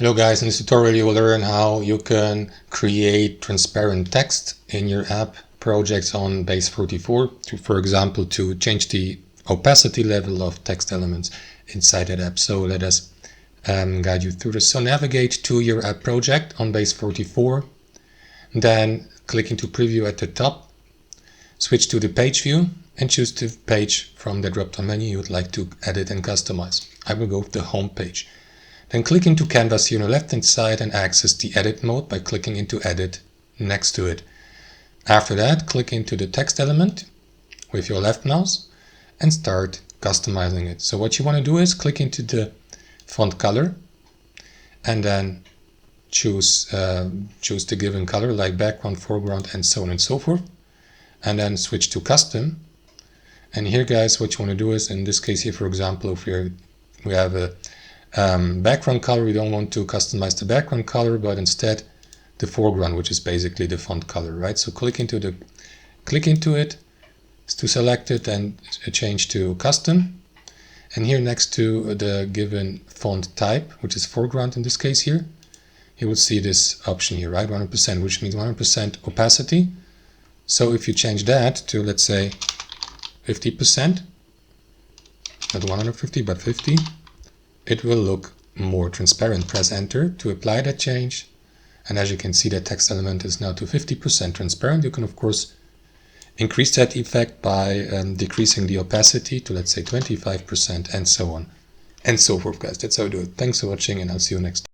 Hello guys, in this tutorial you will learn how you can create transparent text in your app projects on Base44 for example, to change the opacity level of text elements inside that app. So let us guide you through this. So navigate to your app project on Base44, then click into preview at the top, switch to the page view and choose the page from the drop-down menu you would like to edit and customize. I will go to the home page. Then click into Canvas here on the left hand side and access the edit mode by clicking into edit next to it. After that, click into the text element with your left mouse and start customizing it. So what you want to do is click into the font color and then choose the given color like background, foreground and so on and so forth, and then switch to custom. And here guys, what you want to do is, in this case here for example, if we have a background color, we don't want to customize the background color, but instead the foreground, which is basically the font color, right? So click into it to select it and change to custom. And here next to the given font type, which is foreground in this case here, you will see this option here, right? 100%, which means 100% opacity. So if you change that to, let's say, 50%, not 150 but 50, it will look more transparent. Press enter to apply that change, and as you can see, the text element is now to 50% transparent. You can of course increase that effect by decreasing the opacity to, let's say, 25% and so on and so forth guys. That's how I do it. Thanks for watching and I'll see you next time.